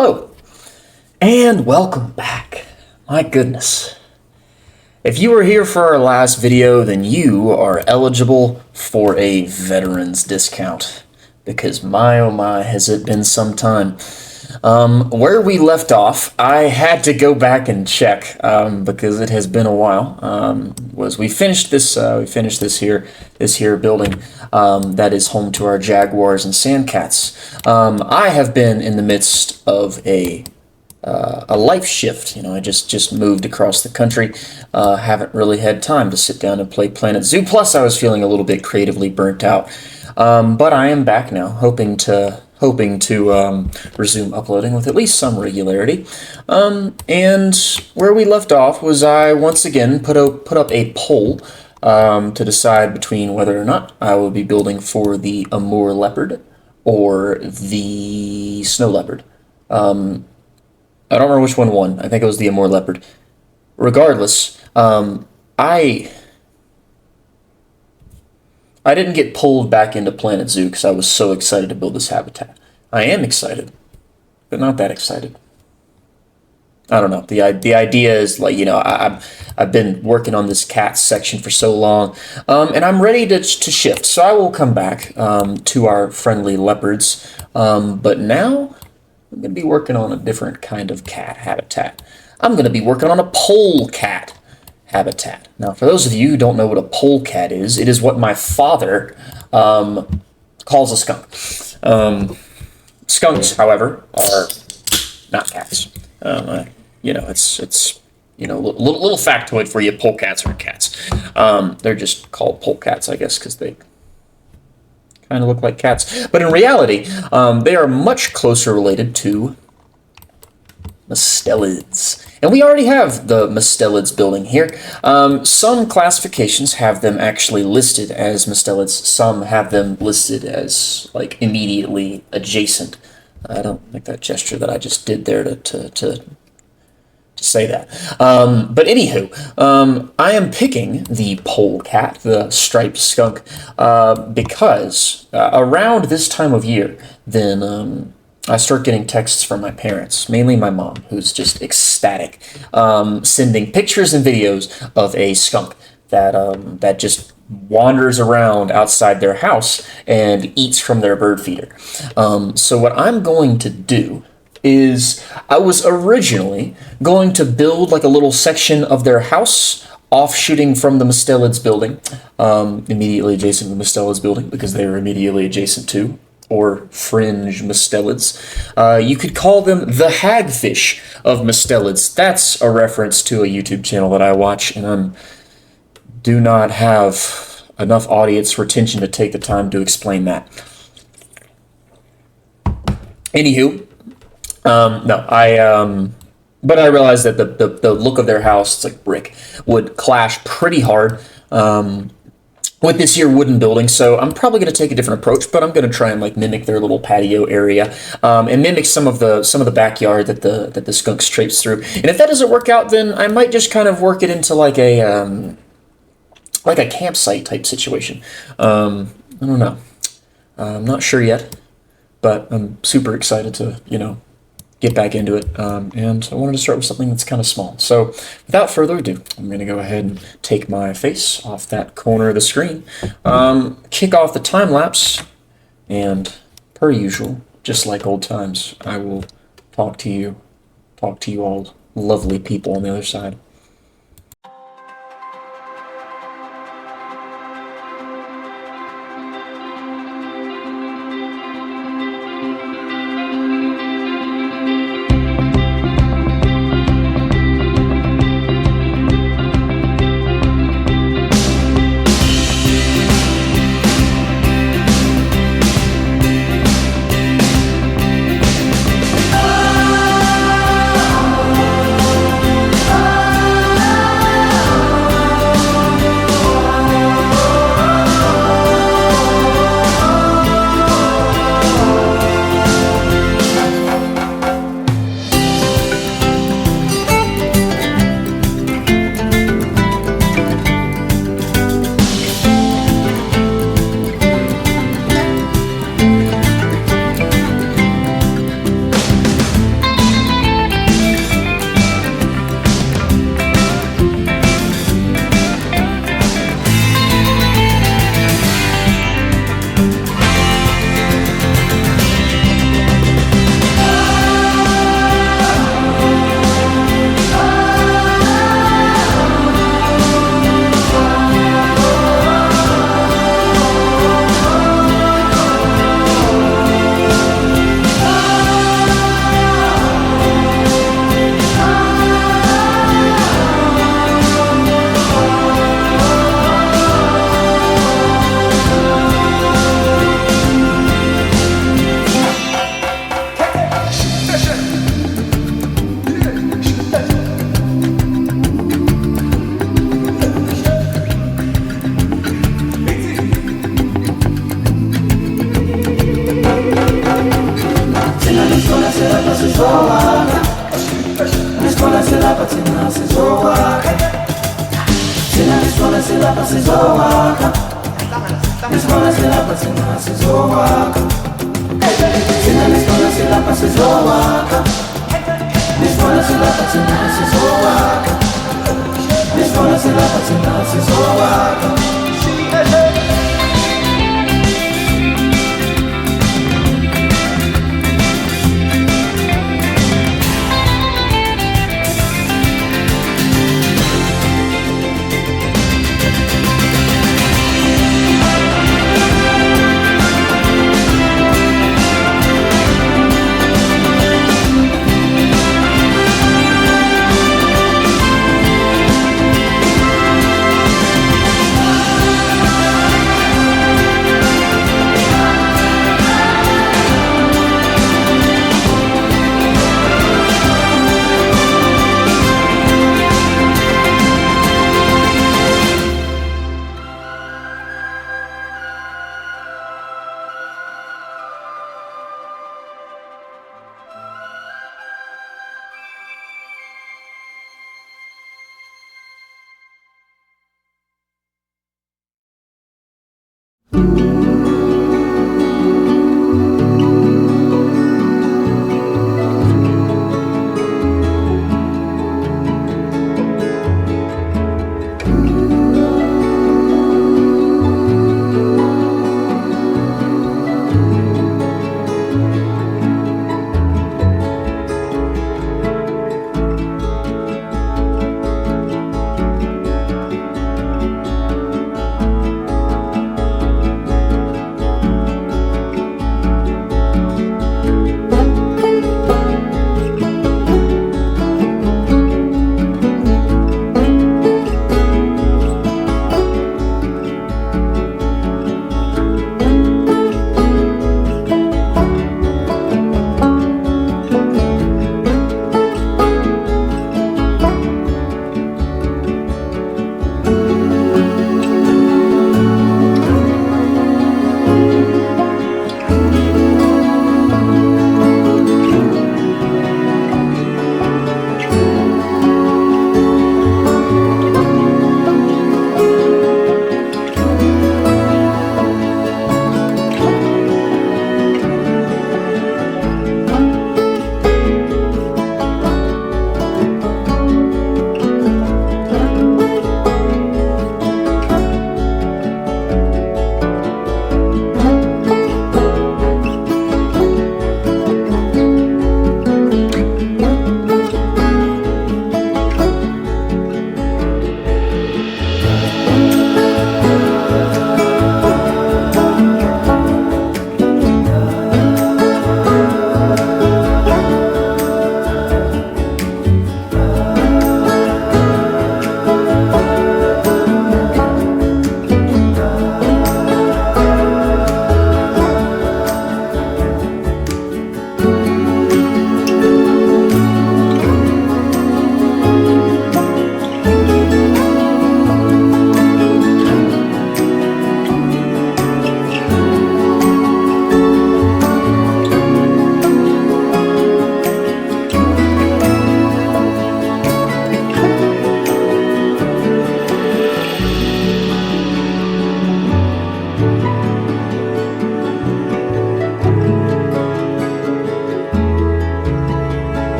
Hello, and welcome back. My goodness. If you were here for our last video, then you are eligible for a veteran's discount. Because my oh my, has it been some time. Where we left off, I had to go back and check, because it has been a while. We finished this here building, that is home to our jaguars and sandcats. I have been in the midst of a life shift. I just moved across the country. Haven't really had time to sit down and play Planet Zoo. Plus, I was feeling a little bit creatively burnt out. But I am back now, hoping to resume uploading with at least some regularity. And where we left off was I once again put up a poll to decide between whether or not I will be building for the Amur leopard or the snow leopard. I don't remember which one won. I think it was the Amur leopard. Regardless, I didn't get pulled back into Planet Zoo because I was so excited to build this habitat. I am excited, but not that excited. I don't know. The idea is I've been working on this cat section for so long, and I'm ready to shift. So I will come back to our friendly leopards, but now I'm going to be working on a different kind of cat habitat. I'm going to be working on a polecat habitat. Now, for those of you who don't know what a polecat is, it is what my father calls a skunk. Skunks, however, are not cats. It's little factoid for you: polecats are cats. They're just called polecats, I guess, because they kind of look like cats. But in reality, they are much closer related to mustelids. And we already have the mustelids building here. Some classifications have them actually listed as mustelids. Some have them listed as immediately adjacent. I don't like that gesture that I just did there to say that. But anywho, I am picking the polecat, the striped skunk, because around this time of year, then I start getting texts from my parents, mainly my mom, who's just ecstatic, sending pictures and videos of a skunk that just wanders around outside their house and eats from their bird feeder. So what I'm going to do is I was originally going to build a little section of their house offshooting from the mustelids building, immediately adjacent to the mustelids building because they were immediately adjacent to, or fringe mustelids. You could call them the hagfish of mustelids. That's a reference to a YouTube channel that I watch, and I do not have enough audience retention to take the time to explain that. Anywho, but I realized that the look of their house, it's like brick, would clash pretty hard with this here wooden building, so I'm probably going to take a different approach, but I'm going to try and mimic their little patio area, and mimic some of the backyard that the skunks traipse through. And if that doesn't work out, then I might just kind of work it into a campsite type situation. I don't know. I'm not sure yet, but I'm super excited to get back into it, and I wanted to start with something that's kind of small. So without further ado, I'm going to go ahead and take my face off that corner of the screen, kick off the time lapse, and per usual, just like old times, I will talk to you all lovely people on the other side.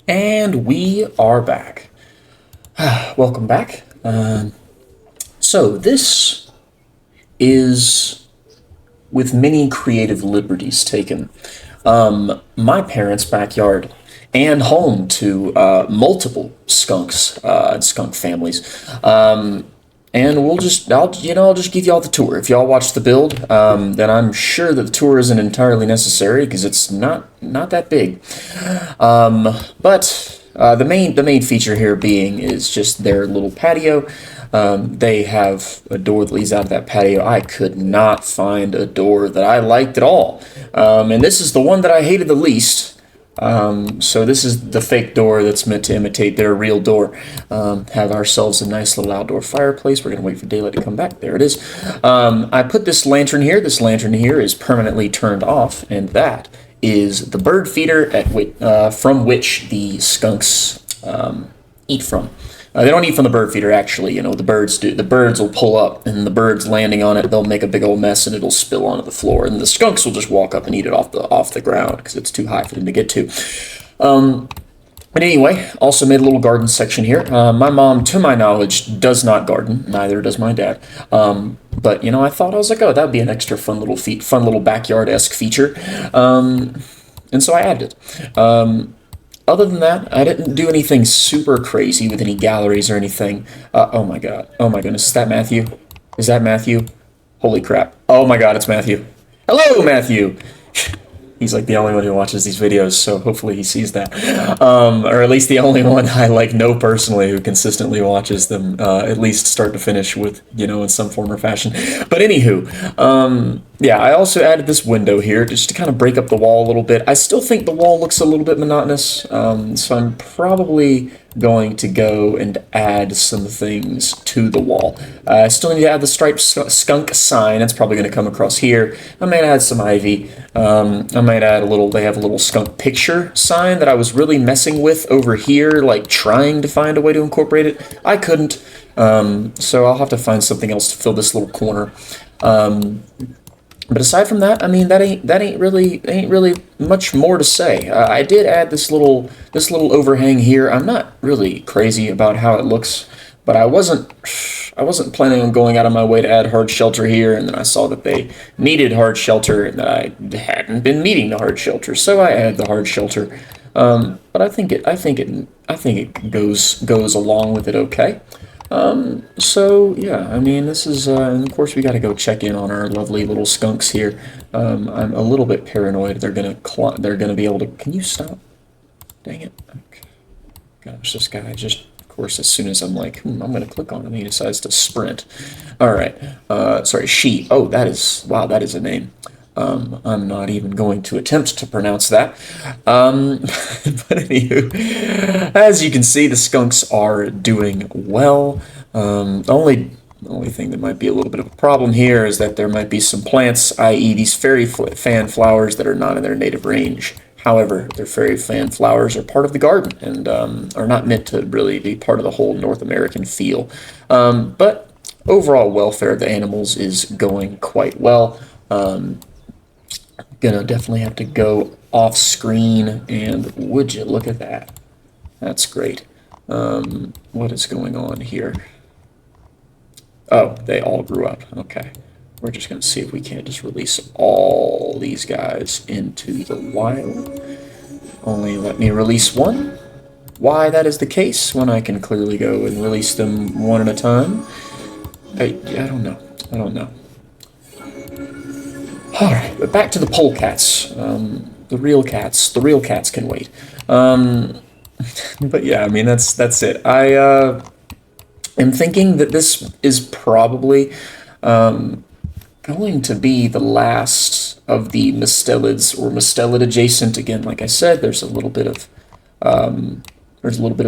And we are back. Welcome back. So this is with many creative liberties taken. My parents' backyard and home to multiple skunks and skunk families. And I'll just give y'all the tour. If y'all watch the build, then I'm sure that the tour isn't entirely necessary because it's not that big. But the main feature here being is just their little patio. They have a door that leads out of that patio. I could not find a door that I liked at all. And this is the one that I hated the least. So this is the fake door that's meant to imitate their real door. Have ourselves a nice little outdoor fireplace. We're going to wait for daylight to come back. There it is. I put this lantern here. This lantern here is permanently turned off, and that is the bird feeder from which the skunks eat from. They don't eat from the bird feeder, actually. You know, the birds do. The birds will pull up, and the birds landing on it, they'll make a big old mess, and it'll spill onto the floor. And the skunks will just walk up and eat it off the ground because it's too high for them to get to. But anyway, also made a little garden section here. My mom, to my knowledge, does not garden. Neither does my dad. But you know, I was like, oh, that'd be an extra fun little backyard-esque feature. And so I added it. Other than that, I didn't do anything super crazy with any galleries or anything. Oh my god. Oh my goodness. Is that Matthew? Is that Matthew? Holy crap. Oh my god, it's Matthew. Hello, Matthew! He's like the only one who watches these videos, so hopefully he sees that. Or at least the only one I know personally who consistently watches them, at least start to finish with, you know, in some form or fashion. But anywho, yeah, I also added this window here just to kind of break up the wall a little bit. I still think the wall looks a little bit monotonous, so I'm probably going to go and add some things to the wall. I still need to add the striped skunk sign. It's probably going to come across here. I might add some ivy. I might add they have a little skunk picture sign that I was really messing with over here, like trying to find a way to incorporate it. I couldn't, so I'll have to find something else to fill this little corner. But aside from that, I mean, that ain't really much more to say. I did add this little overhang here. I'm not really crazy about how it looks, but I wasn't planning on going out of my way to add hard shelter here, and then I saw that they needed hard shelter and that I hadn't been needing the hard shelter, so I added the hard shelter. But I think it goes along with it okay. So yeah, I mean, this is, and of course we got to go check in on our lovely little skunks here. I'm a little bit paranoid. They're gonna be able to, can you stop? Dang it. Okay. Gosh, this guy just, of course, as soon as I'm like, I'm gonna click on him, he decides to sprint. All right. Sorry, she. Oh, wow, that is a name. I'm not even going to attempt to pronounce that. But anywho, as you can see, the skunks are doing well. The only thing that might be a little bit of a problem here is that there might be some plants, i.e. these fairy fan flowers, that are not in their native range. However, their fairy fan flowers are part of the garden and are not meant to really be part of the whole North American feel. But overall welfare of the animals is going quite well. Gonna definitely have to go off screen, and would you look at that? That's great. What is going on here? Oh, they all grew up. Okay. We're just gonna see if we can't just release all these guys into the wild. Only let me release one. Why that is the case when I can clearly go and release them one at a time? I don't know. I don't know. Alright, but back to the polecats. The real cats can wait. But yeah, I mean, that's it. I am thinking that this is probably going to be the last of the mustelids, or mustelid adjacent. Again, like I said, there's a little bit of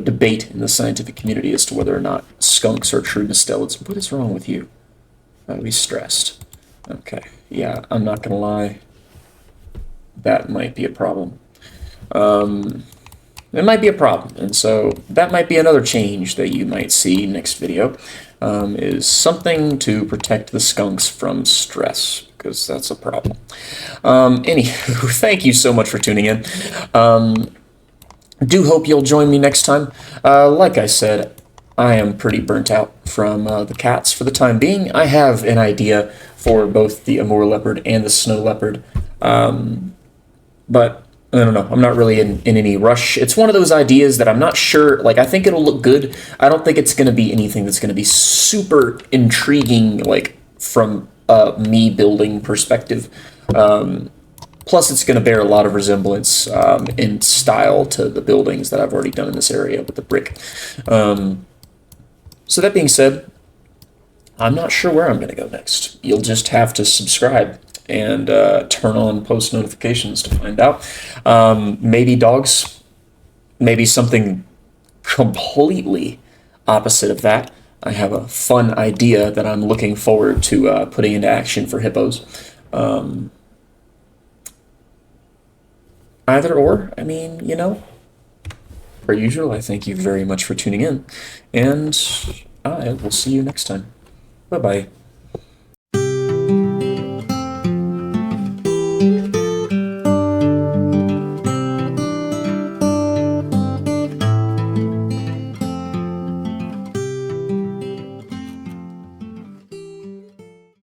debate in the scientific community as to whether or not skunks are true mustelids. What is wrong with you? Be stressed. Okay, yeah, I'm not gonna lie. That might be a problem. It might be a problem, and so that might be another change that you might see next video, is something to protect the skunks from stress, because that's a problem. Anywho, thank you so much for tuning in. do hope you'll join me next time. Like I said, I am pretty burnt out from the cats for the time being. I have an idea for both the Amur leopard and the snow leopard, but I don't know. I'm not really in any rush. It's one of those ideas that I'm not sure. Like, I think it'll look good. I don't think it's going to be anything that's going to be super intriguing, like, from a me building perspective. Plus, it's going to bear a lot of resemblance in style to the buildings that I've already done in this area with the brick. So that being said, I'm not sure where I'm going to go next. You'll just have to subscribe and turn on post notifications to find out. Maybe dogs, maybe something completely opposite of that. I have a fun idea that I'm looking forward to putting into action for hippos. Either or, I mean, you know, per usual, I thank you very much for tuning in, and I will see you next time. Bye bye.